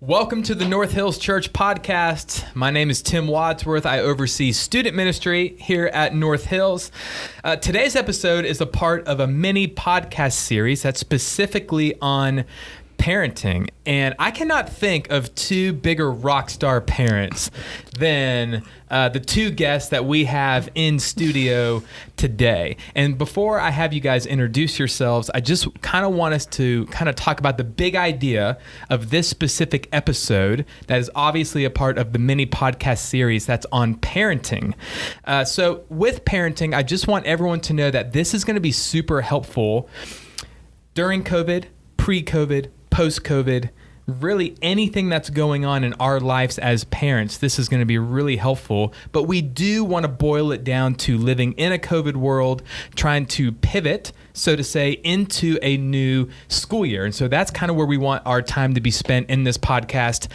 Welcome to the North Hills Church podcast. My name is Tim Wadsworth. I oversee student ministry here at North Hills. Today's episode is a part of a mini podcast series that's specifically on parenting. And I cannot think of two bigger rock star parents than the two guests that we have in studio today. And before I have you guys introduce yourselves, I just kind of want us to kind of talk about the big idea of this specific episode that is obviously a part of the mini podcast series that's on parenting. So with parenting, I just want everyone to know that this is going to be super helpful during COVID, pre-COVID, post-COVID, really anything that's going on in our lives as parents. This is going to be really helpful, but we do want to boil it down to living in a COVID world, trying to pivot, so to say, into a new school year. And so that's kind of where we want our time to be spent in this podcast.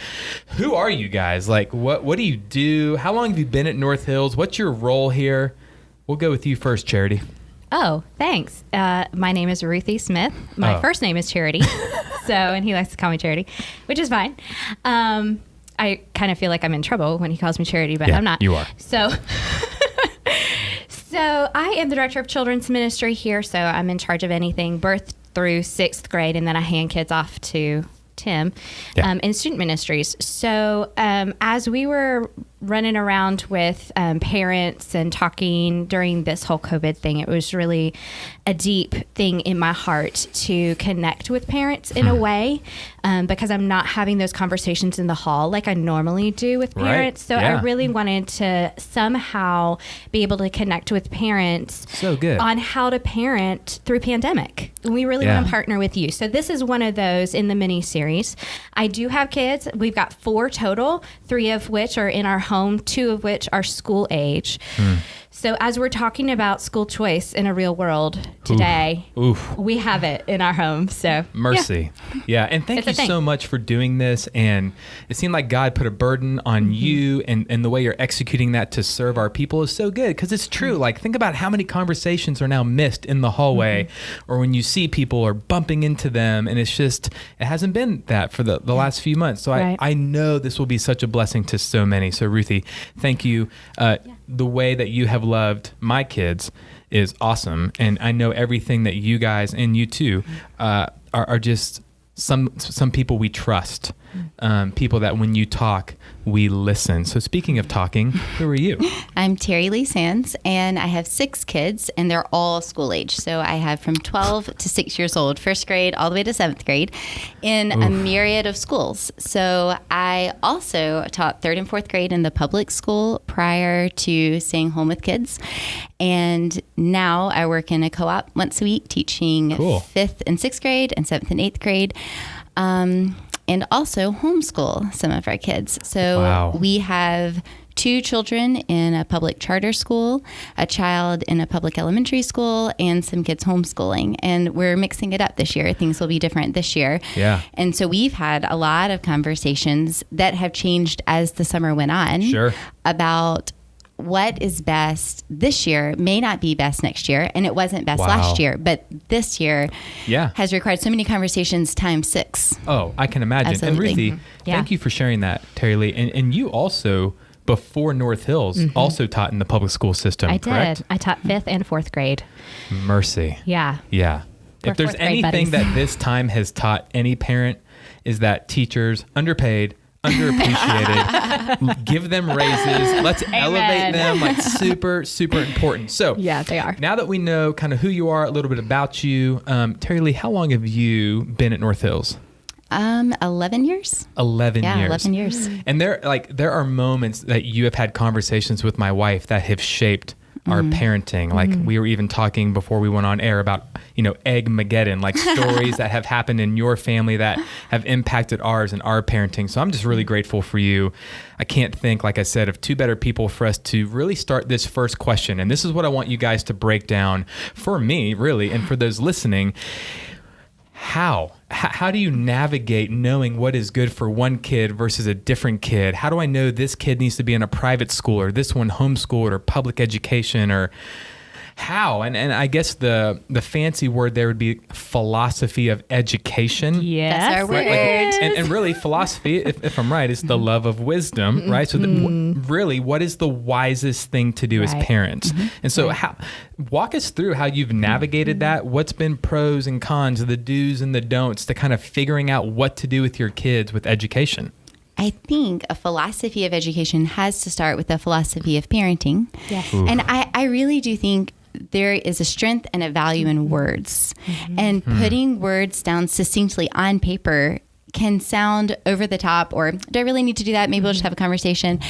Who are you guys? Like, what do you do? How long have you been at North Hills? What's your role here? We'll go with you first, Charity. Oh, thanks. My name is Ruthie Smith. My first name is Charity. And he likes to call me Charity, which is fine. I kind of feel like I'm in trouble when he calls me Charity, but I'm not. You are. So I am the director of children's ministry here. So I'm in charge of anything birth through 6th grade, and then I hand kids off to Tim in student ministries. So as we were running around with parents and talking during this whole COVID thing, it was really a deep thing in my heart to connect with parents in a way, because I'm not having those conversations in the hall like I normally do with parents. So I really wanted to somehow be able to connect with parents on how to parent through pandemic. We really want to partner with you. So this is one of those in the mini series. I do have kids. We've got 4 total, 3 of which are in our home, 2 of which are school age. So as we're talking about school choice in a real world today, we have it in our home. So mercy. Yeah. And thank you so much for doing this. And it seemed like God put a burden on you, and the way you're executing that to serve our people is so good, because it's true. Like, think about how many conversations are now missed in the hallway or when you see people or bumping into them. And it's just, it hasn't been that for the last few months. So I know this will be such a blessing to so many. So Ruthie, thank you. The way that you have loved my kids is awesome. And I know everything that you guys, and you too, are just some people we trust, people that when you talk, we listen. So speaking of talking, who are you? I'm Teri Lee Sands, and I have 6 kids, and they're all school age. So I have from 12 to 6 years old, 1st grade, all the way to 7th grade, in a myriad of schools. So I also taught 3rd and 4th grade in the public school prior to staying home with kids. And now I work in a co-op once a week, teaching 5th and 6th grade and 7th and 8th grade. And also homeschool some of our kids. So we have 2 children in a public charter school, a child in a public elementary school, and some kids homeschooling. And we're mixing it up this year. Things will be different this year. Yeah. And so we've had a lot of conversations that have changed as the summer went on about what is best this year may not be best next year. And it wasn't best last year, but this year has required so many conversations times 6. Oh, I can imagine. Absolutely. And Ruthie, thank you for sharing that, Teri Lee. And you also, before North Hills, also taught in the public school system, correct? Did. I taught 5th and 4th grade. Mercy. Yeah. Yeah. We're if there's anything that this time has taught any parent, is that teachers, underpaid, underappreciated, give them raises, let's elevate them, like super, super important. So yeah, they are. Now that we know kind of who you are, a little bit about you, Teri Lee, how long have you been at North Hills? 11 years. 11 years. Yeah, 11 years. And there are moments that you have had conversations with my wife that have shaped our parenting. Like we were even talking before we went on air about, Egg-mageddon, like stories that have happened in your family that have impacted ours and our parenting. So I'm just really grateful for you. I can't think, like I said, of 2 better people for us to really start this first question. And this is what I want you guys to break down for me, really, and for those listening. How do you navigate knowing what is good for one kid versus a different kid? How do I know this kid needs to be in a private school or this one homeschooled or public education? Or How? And I guess the fancy word there would be philosophy of education. Yes. That's our word. And really, philosophy, if I'm right, is the love of wisdom, right? So really, what is the wisest thing to do as parents? And so walk us through how you've navigated that. What's been pros and cons, the do's and the don'ts to kind of figuring out what to do with your kids with education? I think a philosophy of education has to start with a philosophy of parenting. Yes. And I really do think there is a strength and a value in words. And putting words down succinctly on paper can sound over the top, or do I really need to do that? Maybe we'll just have a conversation.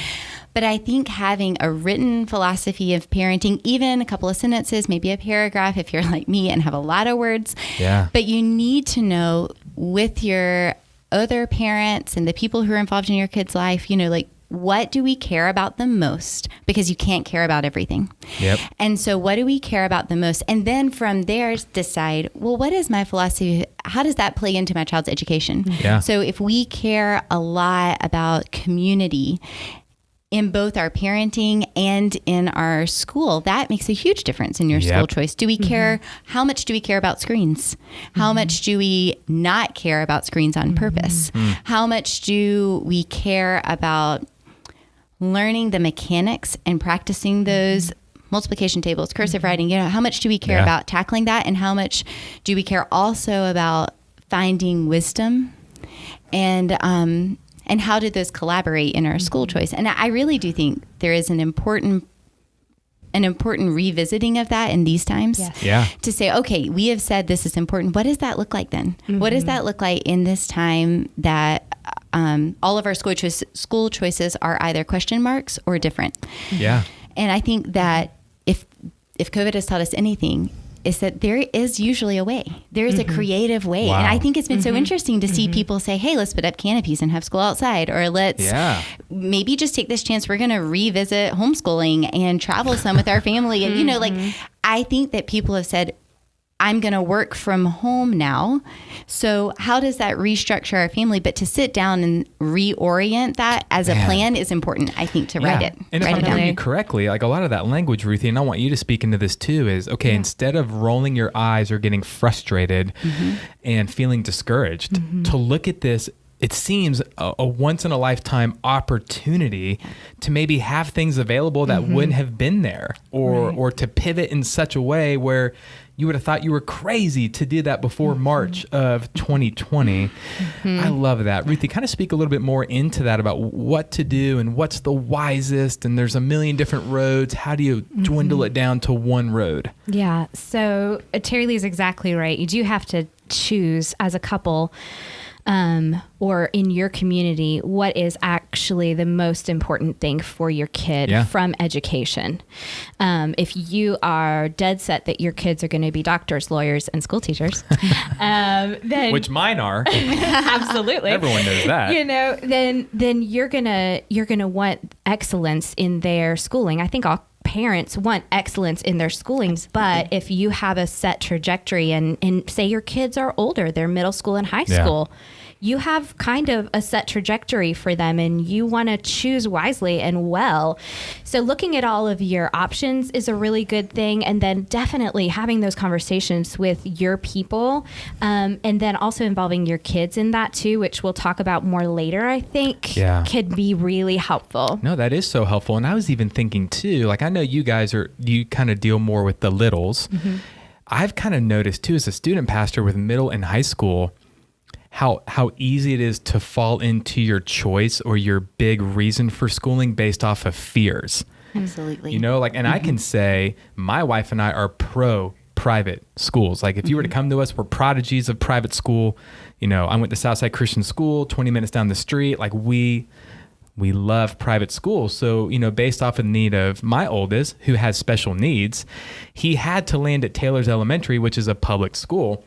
But I think having a written philosophy of parenting, even a couple of sentences, maybe a paragraph if you're like me and have a lot of words. Yeah. But you need to know with your other parents and the people who are involved in your kid's life, like, what do we care about the most? Because you can't care about everything. Yep. And so what do we care about the most? And then from there, decide, well, what is my philosophy? How does that play into my child's education? Yeah. So if we care a lot about community in both our parenting and in our school, that makes a huge difference in your school choice. Do we care? How much do we care about screens? How much do we not care about screens on purpose? How much do we care about learning the mechanics and practicing those multiplication tables, cursive writing? How much do we care about tackling that? And how much do we care also about finding wisdom and how do those collaborate in our school choice? And I really do think there is an important revisiting of that in these times. Yes. Yeah. To say, okay, we have said this is important. What does that look like then? What does that look like in this time that all of our school choices are either question marks or different? Yeah. And I think that if COVID has taught us anything, is that there is usually a way. There is a creative way. Wow. And I think it's been so interesting to see people say, hey, let's put up canopies and have school outside, or let's maybe just take this chance. We're going to revisit homeschooling and travel some with our family. And, I think that people have said, I'm going to work from home now. So how does that restructure our family? But to sit down and reorient that as a plan is important, I think, to write it. And if write I'm it down. hearing you correctly, like a lot of that language, Ruthie, and I want you to speak into this too, is, okay, instead of rolling your eyes or getting frustrated and feeling discouraged, to look at this, it seems a once in a lifetime opportunity to maybe have things available that wouldn't have been there, or to pivot in such a way where you would have thought you were crazy to do that before March of 2020. I love that. Ruthie, kind of speak a little bit more into that about what to do and what's the wisest, and there's a million different roads. How do you dwindle it down to one road? Yeah. So Teri Lee is exactly right. You do have to choose as a couple, or in your community, what is actually the most important thing for your kid from education. If you are dead set that your kids are going to be doctors, lawyers, and school teachers, then Which mine are. absolutely, Everyone knows that. Then you're gonna want excellence in their schooling. I think all parents want excellence in their schooling, but if you have a set trajectory and say your kids are older, they're middle school and high school, you have kind of a set trajectory for them and you want to choose wisely and well. So looking at all of your options is a really good thing. And then definitely having those conversations with your people, and then also involving your kids in that too, which we'll talk about more later, I think could be really helpful. No, that is so helpful. And I was even thinking too, like I know you guys you kind of deal more with the littles. I've kind of noticed too, as a student pastor with middle and high school, how easy it is to fall into your choice or your big reason for schooling based off of fears. Absolutely. And I can say my wife and I are pro private schools. Like if you were to come to us, we're prodigies of private school. I went to Southside Christian School, 20 minutes down the street. Like we love private schools. So, based off of the need of my oldest, who has special needs, he had to land at Taylor's Elementary, which is a public school.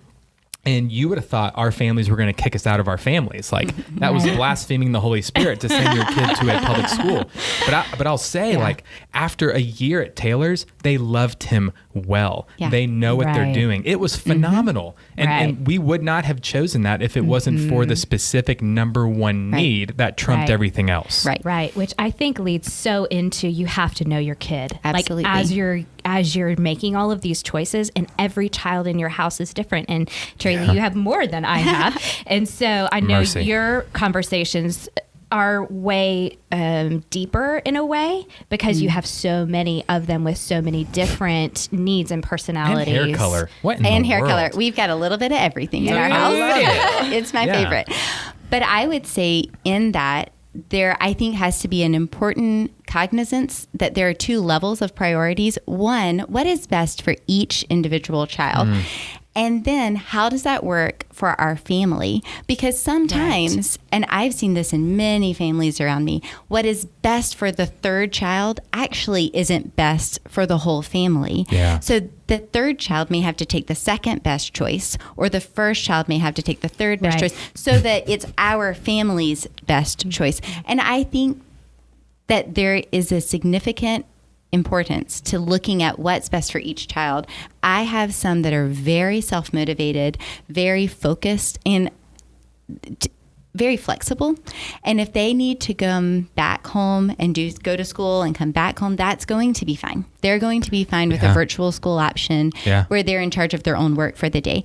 And you would have thought our families were going to kick us out of our families. Like that was blaspheming the Holy Spirit to send your kid to a public school. But I'll say, like, after a year at Taylor's, they loved him well. Yeah. They know what they're doing. It was phenomenal. And we would not have chosen that if it wasn't for the specific number one need that trumped everything else. Right. Which I think leads so into you have to know your kid. Absolutely. Like as you're making all of these choices, and every child in your house is different. And Teri, you have more than I have. And so I know your conversations are way deeper in a way because you have so many of them with so many different needs and personalities. And hair color. What in and the hair world? color. We've got a little bit of everything in our house. It's my favorite. But I would say in that, there, I think, has to be an important cognizance that there are two levels of priorities. One, what is best for each individual child? And then how does that work for our family? Because sometimes, and I've seen this in many families around me, what is best for the third child actually isn't best for the whole family. Yeah. So the third child may have to take the second best choice, or the first child may have to take the third best choice, so that it's our family's best choice. And I think that there is a significant importance to looking at what's best for each child. I have some that are very self-motivated, very focused, and very flexible. And if they need to come back home and go to school and come back home, that's going to be fine. They're going to be fine with a virtual school option where they're in charge of their own work for the day.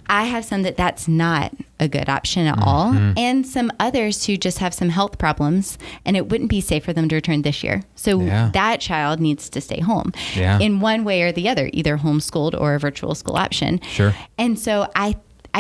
I have some that's not a good option at all, and some others who just have some health problems, and it wouldn't be safe for them to return this year. So that child needs to stay home in one way or the other, either homeschooled or a virtual school option. Sure. And so I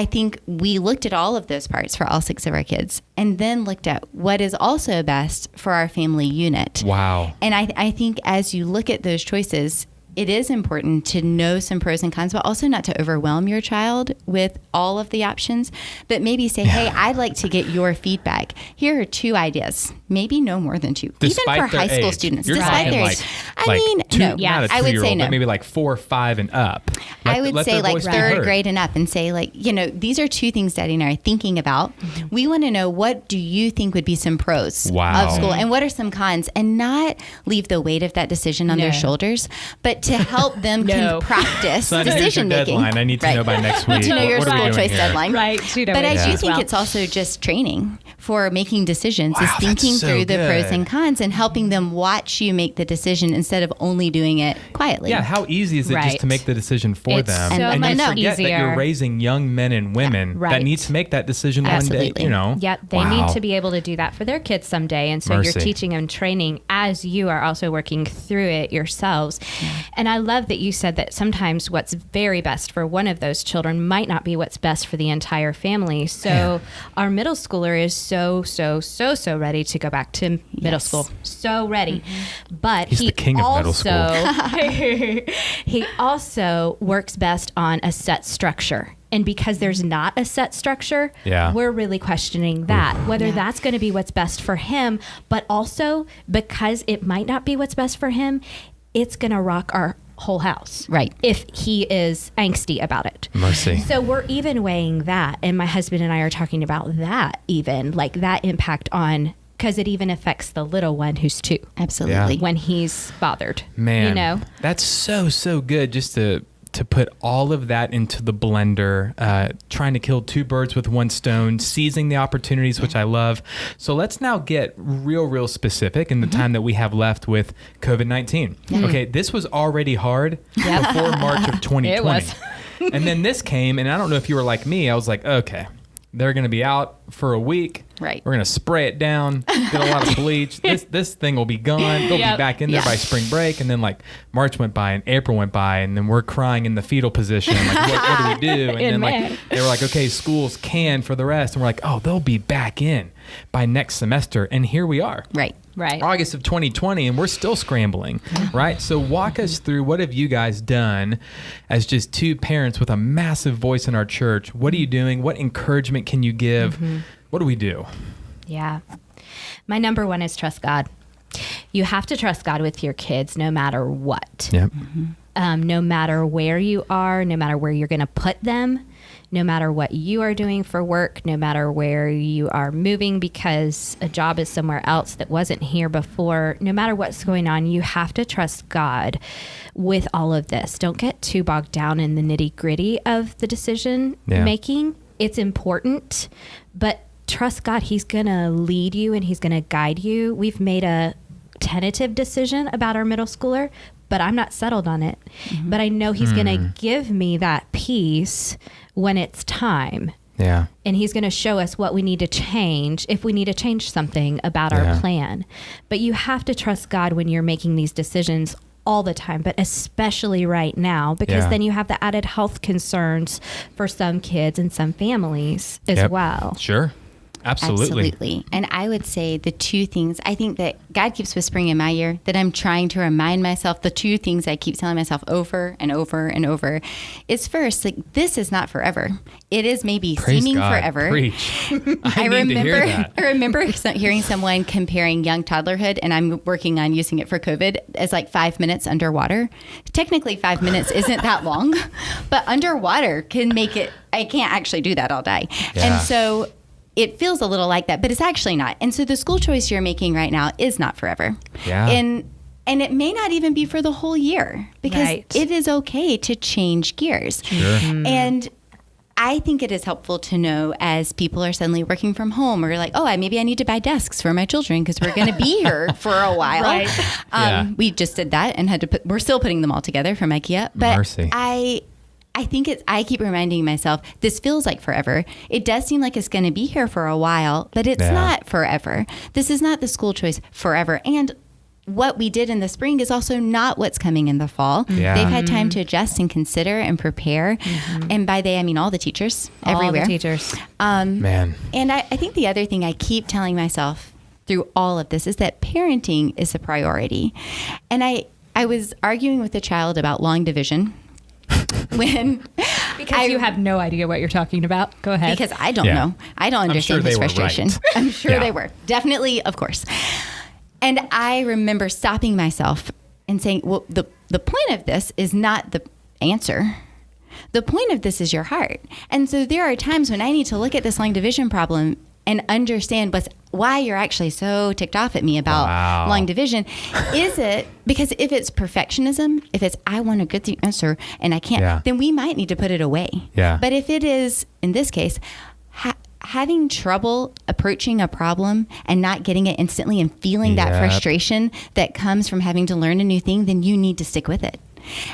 think we looked at all of those parts for all 6 of our kids, and then looked at what is also best for our family unit. Wow. And I think as you look at those choices, it is important to know some pros and cons, but also not to overwhelm your child with all of the options, but maybe say, hey, I'd like to get your feedback. Here are 2 ideas, maybe no more than 2, Despite even for high school age. students. You're Despite their age. I mean, no. I would say no. But maybe like 4 or 5 and up. I would say like 3rd grade and up, and say like, these are 2 things Daddy and I are thinking about. We want to know, what do you think would be some pros of school, and what are some cons, and not leave the weight of that decision on their shoulders, but to help them can practice decision making. I need to know by next week. To know your school choice deadline. Right. But I do think it's also just training for making decisions, is thinking through the pros and cons and helping them watch you make the decision instead of only doing it quietly. Yeah, how easy is it just to make the decision for them? So and much you forget easier. that you're raising young men and women that need to make that decision one day, Yeah, they need to be able to do that for their kids someday. And so you're teaching and training as you are also working through it yourselves. And I love that you said that sometimes what's very best for one of those children might not be what's best for the entire family. So our middle schooler is so ready to go back to middle school. So ready. But he's the king of middle school. He also works best on a set structure. And because there's not a set structure, we're really questioning that, whether that's going to be what's best for him, but also because it might not be what's best for him, it's going to rock our whole house. Right. If he is angsty about it. Mercy. So we're even weighing that. And my husband and I are talking about that, even like that impact on, because it even affects the little one who's 2. Absolutely. When he's bothered. Man, that's so good just to put all of that into the blender, trying to kill 2 birds with 1 stone, seizing the opportunities, which I love. So let's now get real specific in the time that we have left with COVID-19. Okay, this was already hard before March of 2020. It was. And then this came, and I don't know if you were like me, I was like, okay, they're going to be out for a week. Right. We're going to spray it down, get a lot of bleach. This thing will be gone. They'll be back in there by spring break. And then like March went by and April went by, and then we're crying in the fetal position. Like, what do we do? And then like they were like, okay, schools can for the rest. And we're like, oh, they'll be back in by next semester. And here we are. Right. August of 2020, and we're still scrambling, right? So walk us through, what have you guys done as just 2 parents with a massive voice in our church? What are you doing? What encouragement can you give? What do we do? Yeah. My number 1 is trust God. You have to trust God with your kids no matter what. Yep. No matter where you are, no matter where you're going to put them, no matter what you are doing for work, no matter where you are moving because a job is somewhere else that wasn't here before, no matter what's going on, you have to trust God with all of this. Don't get too bogged down in the nitty-gritty of the decision making. It's important, but trust God. He's going to lead you and he's going to guide you. We've made a tentative decision about our middle schooler, but I'm not settled on it. But I know he's going to give me that peace when it's time. Yeah. And he's going to show us what we need to change if we need to change something about our plan. But you have to trust God when you're making these decisions all the time, but especially right now, because then you have the added health concerns for some kids and some families as well. Sure. Absolutely. And I would say the two things I think that God keeps whispering in my ear that I'm trying to remind myself, the two things I keep telling myself over and over and over is first, like, this is not forever. It is maybe Praise seeming God. forever. Preach. I need to hear that. I remember hearing someone comparing young toddlerhood, and I'm working on using it for COVID, as like 5 minutes underwater. Technically 5 minutes isn't that long, but underwater can make it, I can't actually do that all day. Yeah. And so it feels a little like that, but it's actually not. And so the school choice you're making right now is not forever. Yeah. And it may not even be for the whole year, because it is okay to change gears. Sure. And I think it is helpful to know, as people are suddenly working from home, or like, maybe I need to buy desks for my children because we're going to be here for a while. We just did that and we're still putting them all together from IKEA. But Mercy. I think I keep reminding myself, this feels like forever. It does seem like it's going to be here for a while, but it's not forever. This is not the school choice forever. And what we did in the spring is also not what's coming in the fall. Yeah. They've had time to adjust and consider and prepare. And by they, I mean all the teachers everywhere. All the teachers. Man. And I think the other thing I keep telling myself through all of this is that parenting is a priority. And I was arguing with a child about long division because you have no idea what you're talking about. Go ahead. Because I don't know. I don't understand his frustration. Right. I'm sure they were. Definitely, of course. And I remember stopping myself and saying, well, the point of this is not the answer. The point of this is your heart. And so there are times when I need to look at this long division problem and understand why you're actually so ticked off at me about long division. Is it because if it's perfectionism, if it's I want a good answer and I can't, then we might need to put it away. Yeah. But if it is, in this case, having trouble approaching a problem and not getting it instantly and feeling that frustration that comes from having to learn a new thing, then you need to stick with it.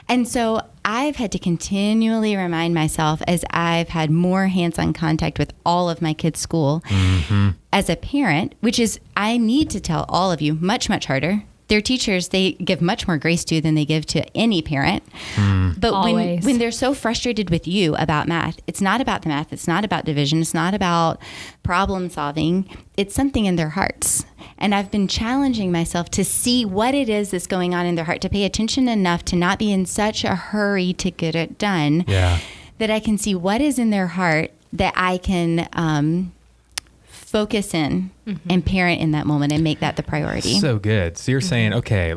And so I've had to continually remind myself, as I've had more hands-on contact with all of my kids' school as a parent, which is, I need to tell all of you, much, much harder. Their teachers, they give much more grace to than they give to any parent. But when they're so frustrated with you about math, it's not about the math. It's not about division. It's not about problem solving. It's something in their hearts. And I've been challenging myself to see what it is that's going on in their heart, to pay attention enough to not be in such a hurry to get it done, that I can see what is in their heart that I can focus in and parent in that moment and make that the priority. So good. So you're saying, okay,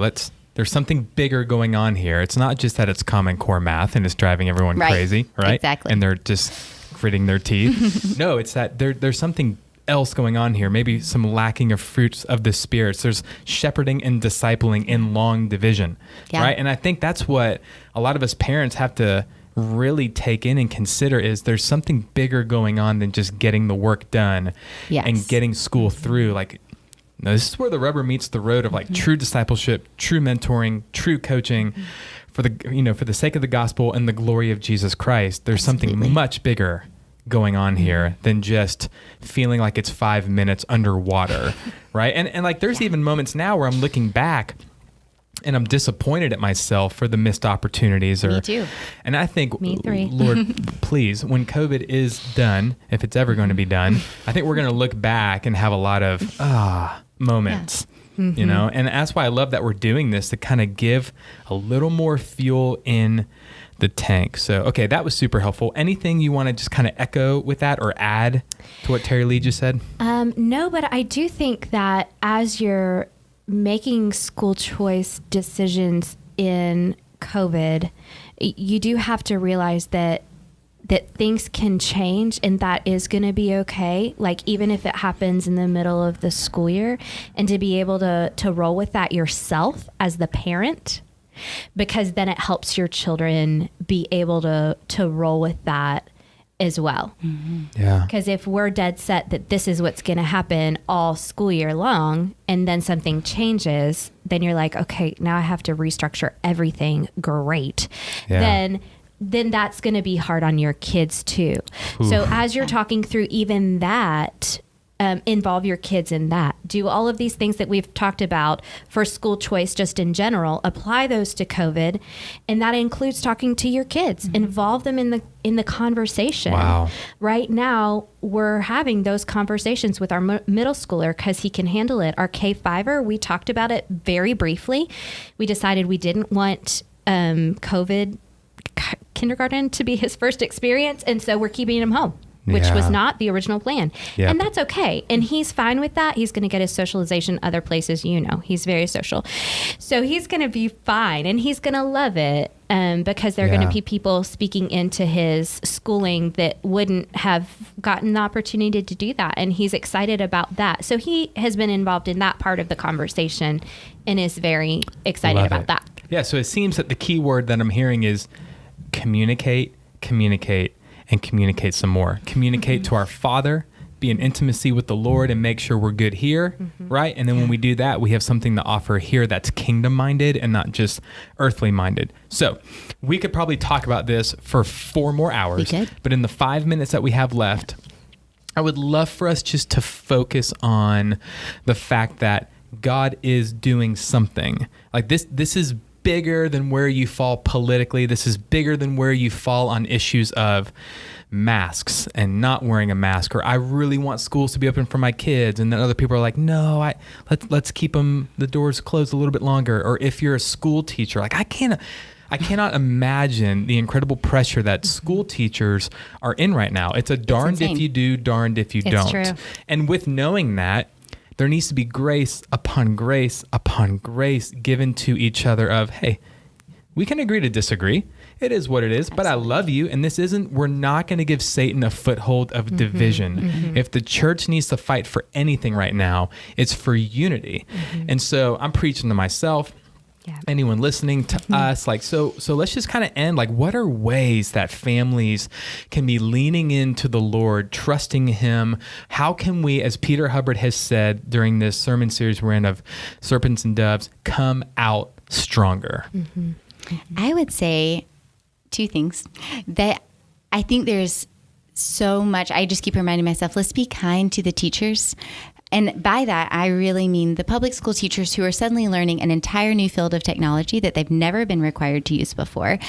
there's something bigger going on here. It's not just that it's Common Core math and it's driving everyone crazy, right? Exactly. And they're just gritting their teeth. No, it's that there's something else going on here. Maybe some lacking of fruits of the spirits. There's shepherding and discipling in long division, right? And I think that's what a lot of us parents have to really take in and consider, is there's something bigger going on than just getting the work done and getting school through. Like, no, this is where the rubber meets the road of like true discipleship, true mentoring, true coaching for the sake of the gospel and the glory of Jesus Christ. There's something much bigger going on here than just feeling like it's 5 minutes underwater, right? And like there's even moments now where I'm looking back and I'm disappointed at myself for the missed opportunities. Me too. And I think, Me three. Lord, please, when COVID is done, if it's ever going to be done, I think we're going to look back and have a lot of moments, you know? And that's why I love that we're doing this, to kind of give a little more fuel in the tank. So, okay, that was super helpful. Anything you want to just kind of echo with that or add to what Teri Lee just said? No, but I do think that as you're making school choice decisions in COVID, you do have to realize that things can change, and that is going to be okay. Like, even if it happens in the middle of the school year, and to be able to roll with that yourself as the parent, because then it helps your children be able to roll with that as well. Yeah. Because if we're dead set that this is what's going to happen all school year long, and then something changes, then you're like, okay, now I have to restructure everything. Great. Yeah. Then that's going to be hard on your kids too. So as you're talking through even that, involve your kids in that. Do all of these things that we've talked about for school choice just in general, apply those to COVID, and that includes talking to your kids. Involve them in the conversation. Wow. Right now, we're having those conversations with our middle schooler because he can handle it. Our K-5er, we talked about it very briefly. We decided we didn't want COVID kindergarten to be his first experience, and so we're keeping him home, which was not the original plan. Yep. And that's okay. And he's fine with that. He's going to get his socialization other places. He's very social. So he's going to be fine, and he's going to love it because there are going to be people speaking into his schooling that wouldn't have gotten the opportunity to do that. And he's excited about that. So he has been involved in that part of the conversation and is very excited about that. Yeah. So it seems that the key word that I'm hearing is communicate, and communicate some more. Communicate to our Father, be in intimacy with the Lord, and make sure we're good here, right? And then when we do that, we have something to offer here that's kingdom-minded and not just earthly-minded. So we could probably talk about this for 4 more hours. We could. But in the 5 minutes that we have left, I would love for us just to focus on the fact that God is doing something. Like this is bigger than where you fall politically. This is bigger than where you fall on issues of masks and not wearing a mask, or I really want schools to be open for my kids. And then other people are like, no, let's keep the doors closed a little bit longer. Or if you're a school teacher, like I cannot imagine the incredible pressure that school teachers are in right now. It's a darned if you do, darned if you don't. True. And with knowing that, there needs to be grace upon grace upon grace given to each other of, hey, we can agree to disagree. It is what it is, but I love you. And we're not going to give Satan a foothold of division. If the church needs to fight for anything right now, it's for unity. And so I'm preaching to myself. Anyone listening to us, so let's just kind of end, what are ways that families can be leaning into the Lord, trusting him? How can we, as Peter Hubbard has said during this sermon series we're in of Serpents and Doves, come out stronger? I would say 2 things. That I think there's so much, I just keep reminding myself, let's be kind to the teachers. And by that, I really mean the public school teachers who are suddenly learning an entire new field of technology that they've never been required to use before.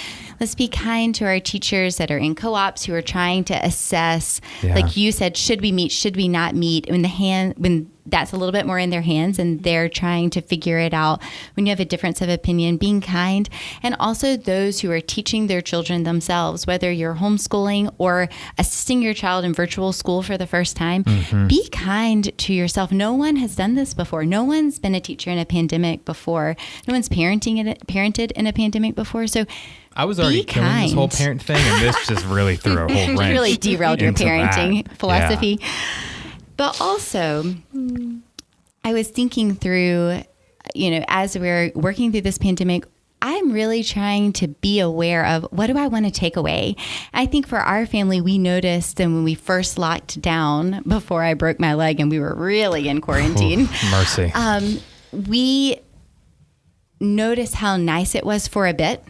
Let's be kind to our teachers that are in co-ops who are trying to assess, like you said, should we meet, should we not meet, when that's a little bit more in their hands and they're trying to figure it out. When you have a difference of opinion, being kind. And also those who are teaching their children themselves, whether you're homeschooling or assisting your child in virtual school for the first time, be kind to yourself. No one has done this before. No one's been a teacher in a pandemic before. No one's parented in a pandemic before. So I was already killing this whole parent thing, and this just really threw a whole wrench. Really derailed your parenting philosophy. Yeah. But also, I was thinking through, as we're working through this pandemic, I'm really trying to be aware of what do I want to take away. I think for our family, we noticed that when we first locked down before I broke my leg and we were really in quarantine. Mercy. We noticed how nice it was for a bit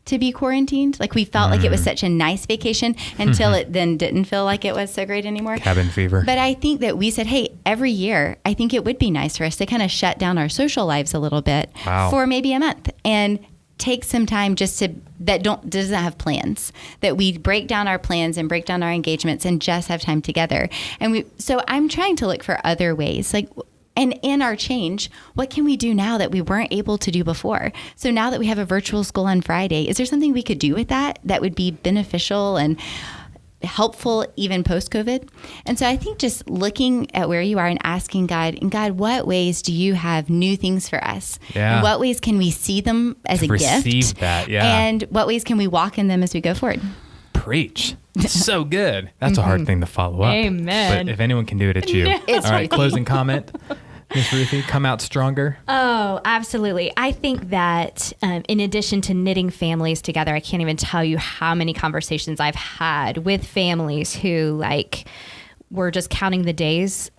to be quarantined. We felt like it was such a nice vacation until it then didn't feel like it was so great anymore. Cabin fever. But I think that we said, hey, every year, I think it would be nice for us to kind of shut down our social lives a little bit for maybe a month and take some time just doesn't have plans, that we break down our plans and break down our engagements and just have time together. So I'm trying to look for other ways, and in our change, what can we do now that we weren't able to do before? So now that we have a virtual school on Friday, is there something we could do with that would be beneficial and helpful even post-COVID? And so I think just looking at where you are and asking God, what ways do you have new things for us? Yeah. In what ways can we see them as a gift? Receive that, yeah. And what ways can we walk in them as we go forward? Preach. So good. That's a hard thing to follow up. Amen. But if anyone can do it, it's you. It's All right, closing comment. Miss Ruthie, come out stronger? Oh, absolutely. I think that in addition to knitting families together, I can't even tell you how many conversations I've had with families who were just counting the days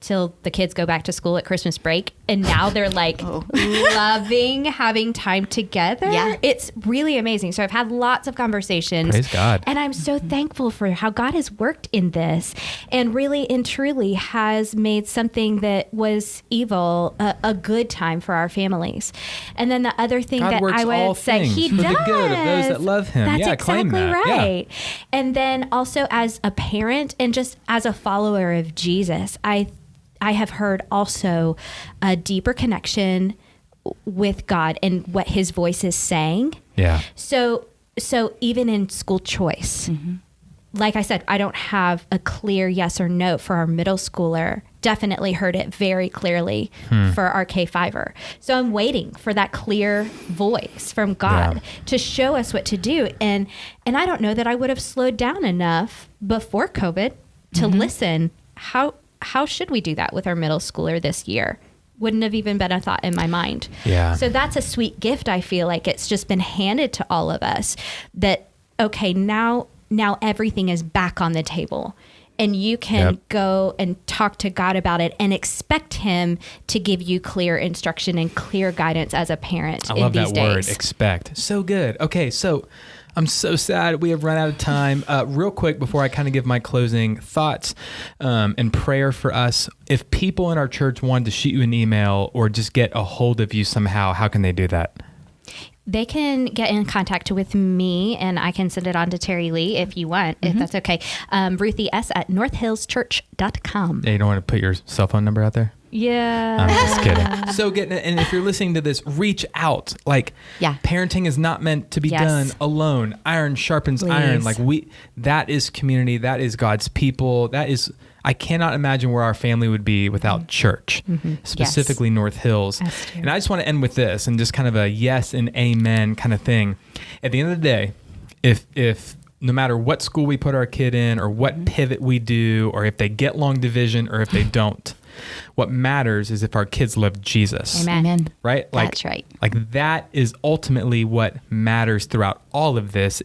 till the kids go back to school at Christmas break. And now they're loving having time together. Yeah. It's really amazing. So I've had lots of conversations. Praise God. And I'm so thankful for how God has worked in this and really and truly has made something that was evil a good time for our families. And then the other thing God that works I all would say, things He for does. the good of those that love Him. That's Yeah, exactly claim that. right. Yeah. And then also as a parent and just as a follower of Jesus, I have heard also a deeper connection with God and what His voice is saying. Yeah. So even in school choice, like I said, I don't have a clear yes or no for our middle schooler. Definitely heard it very clearly for our K5er. So I'm waiting for that clear voice from God to show us what to do. And I don't know that I would have slowed down enough before COVID to listen. How should we do that with our middle schooler this year? Wouldn't have even been a thought in my mind. Yeah. So that's a sweet gift. I feel like it's just been handed to all of us that, okay, now everything is back on the table and you can go and talk to God about it and expect Him to give you clear instruction and clear guidance as a parent. I love in these that word, days. expect. So good. Okay, so I'm so sad we have run out of time. Real quick, before I kind of give my closing thoughts and prayer for us, if people in our church wanted to shoot you an email or just get a hold of you somehow, how can they do that? They can get in contact with me and I can send it on to Teri Lee if you want, if that's okay. Ruthie S at northhillschurch.com. Yeah, you don't want to put your cell phone number out there? Yeah. I'm just kidding. So good. And if you're listening to this, reach out. Parenting is not meant to be done alone. Iron sharpens iron. That is community. That is God's people. I cannot imagine where our family would be without church, specifically North Hills. And I just want to end with this and just kind of a yes and amen kind of thing. At the end of the day, if no matter what school we put our kid in or what pivot we do, or if they get long division or if they don't, what matters is if our kids love Jesus. Amen. Right? That's right. That is ultimately what matters throughout all of this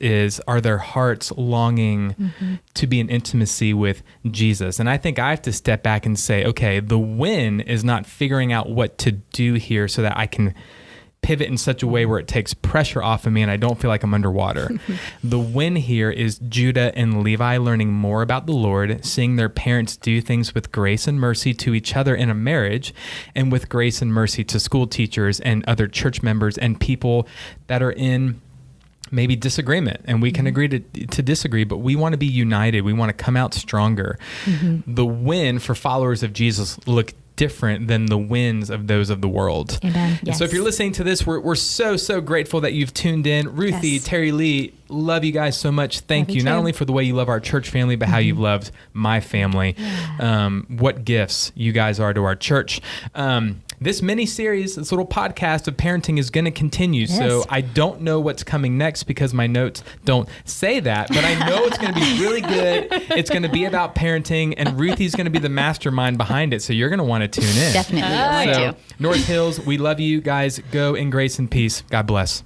are their hearts longing to be in intimacy with Jesus? And I think I have to step back and say, okay, the win is not figuring out what to do here so that I can pivot in such a way where it takes pressure off of me and I don't feel like I'm underwater. The win here is Judah and Levi learning more about the Lord, seeing their parents do things with grace and mercy to each other in a marriage, and with grace and mercy to school teachers and other church members and people that are in maybe disagreement, and we can agree to disagree, but we want to be united. We want to come out stronger. The win for followers of Jesus look different than the wins of those of the world. Amen. Yes. So if you're listening to this, we're so grateful that you've tuned in. Ruthie, Teri Lee, love you guys so much. Thank you. Not only for the way you love our church family, but how you've loved my family. What gifts you guys are to our church. This mini-series, this little podcast of parenting is going to continue. Yes. So I don't know what's coming next because my notes don't say that, but I know it's going to be really good. It's going to be about parenting, and Ruthie's going to be the mastermind behind it. So you're going to want to tune in. Definitely. North Hills, we love you guys. Go in grace and peace. God bless.